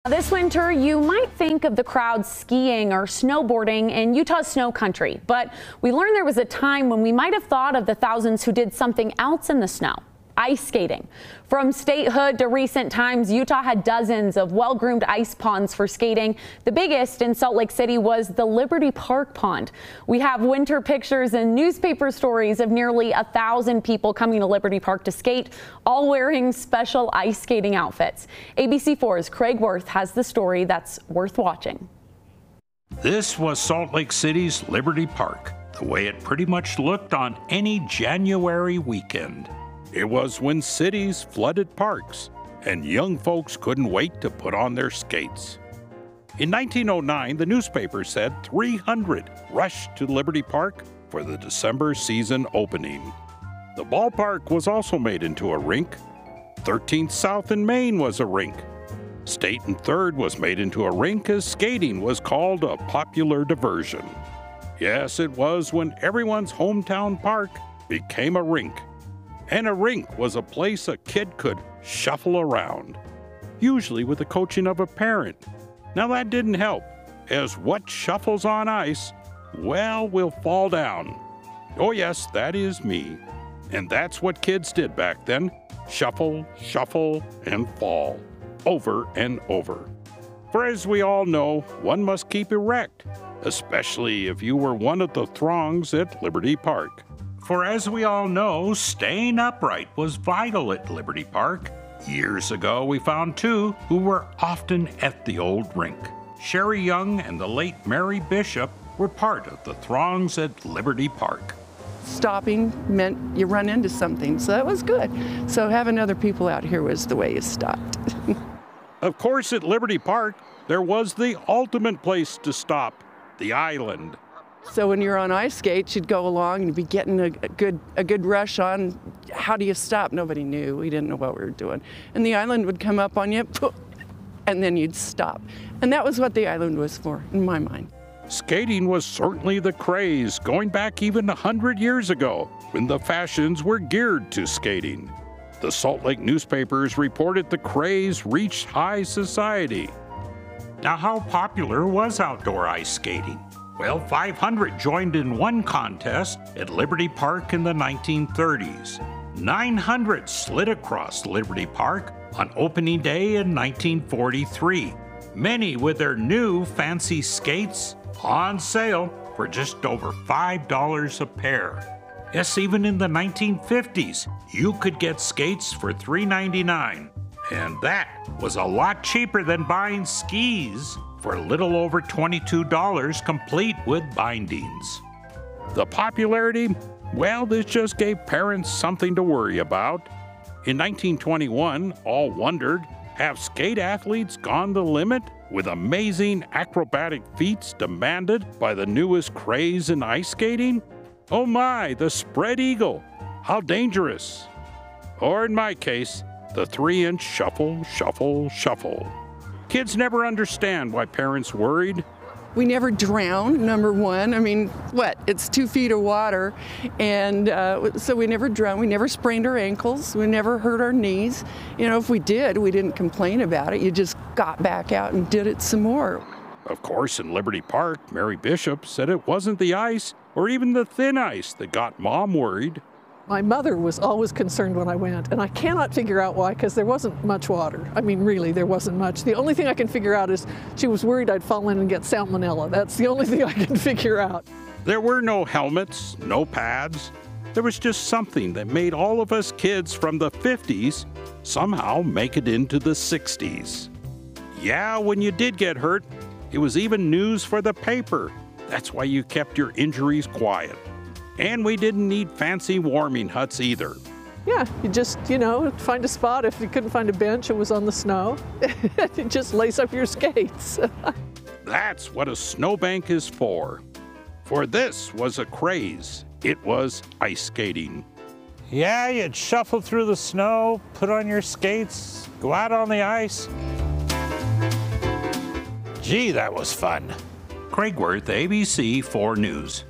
This winter, you might think of the crowd skiing or snowboarding in Utah's snow country, but we learned there was a time when we might have thought of the thousands who did something else in the snow. Ice skating. From statehood to recent times, Utah had dozens of well-groomed ice ponds for skating. The biggest in Salt Lake City was the Liberty Park pond. We have winter pictures and newspaper stories of nearly 1,000 people coming to Liberty Park to skate, all wearing special ice skating outfits. ABC4's Craig Wirth has the story that's worth watching. This was Salt Lake City's Liberty Park, the way it pretty much looked on any January weekend. It was when cities flooded parks and young folks couldn't wait to put on their skates. In 1909, the newspaper said 300 rushed to Liberty Park for the December season opening. The ballpark was also made into a rink. 13th South in Maine was a rink. State and Third was made into a rink as skating was called a popular diversion. Yes, it was when everyone's hometown park became a rink. And a rink was a place a kid could shuffle around, usually with the coaching of a parent. Now that didn't help, as what shuffles on ice, well, will fall down. Oh yes, that is me. And that's what kids did back then, shuffle, shuffle, and fall, over and over. For as we all know, one must keep erect, especially if you were one of the throngs at Liberty Park. For as we all know, staying upright was vital at Liberty Park. Years ago, we found two who were often at the old rink. Sherry Young and the late Mary Bishop were part of the throngs at Liberty Park. Stopping meant you run into something, so that was good. So having other people out here was the way you stopped. Of course, at Liberty Park, there was the ultimate place to stop, the island. So when you're on ice skates, you'd go along and you'd be getting a good rush on. How do you stop? Nobody knew. We didn't know what we were doing. And the island would come up on you, and then you'd stop. And that was what the island was for, in my mind. Skating was certainly the craze, going back even 100 years ago, when the fashions were geared to skating. The Salt Lake newspapers reported the craze reached high society. Now, how popular was outdoor ice skating? Well, 500 joined in one contest at Liberty Park in the 1930s. 900 slid across Liberty Park on opening day in 1943, many with their new fancy skates on sale for just over $5 a pair. Yes, even in the 1950s, you could get skates for $3.99, and that was a lot cheaper than buying skis for a little over $22 complete with bindings. The popularity? Well, this just gave parents something to worry about. In 1921, all wondered, have skate athletes gone the limit with amazing acrobatic feats demanded by the newest craze in ice skating? Oh my, the spread eagle, how dangerous. Or in my case, the 3-inch shuffle, shuffle, shuffle. Kids never understand why parents worried. We never drowned, number one. I mean, it's 2 feet of water. And so we never drowned. We never sprained our ankles. We never hurt our knees. You know, if we did, we didn't complain about it. You just got back out and did it some more. Of course, in Liberty Park, Mary Bishop said it wasn't the ice or even the thin ice that got Mom worried. My mother was always concerned when I went, and I cannot figure out why, because there wasn't much water. I mean, really, there wasn't much. The only thing I can figure out is she was worried I'd fall in and get salmonella. That's the only thing I can figure out. There were no helmets, no pads. There was just something that made all of us kids from the 50s somehow make it into the 60s. Yeah, when you did get hurt, it was even news for the paper. That's why you kept your injuries quiet. And we didn't need fancy warming huts either. Yeah, you just, find a spot. If you couldn't find a bench, it was on the snow. You just lace up your skates. That's what a snowbank is for. For this was a craze. It was ice skating. Yeah, you'd shuffle through the snow, put on your skates, go out on the ice. Gee, that was fun. Craig Wirth, ABC 4 News.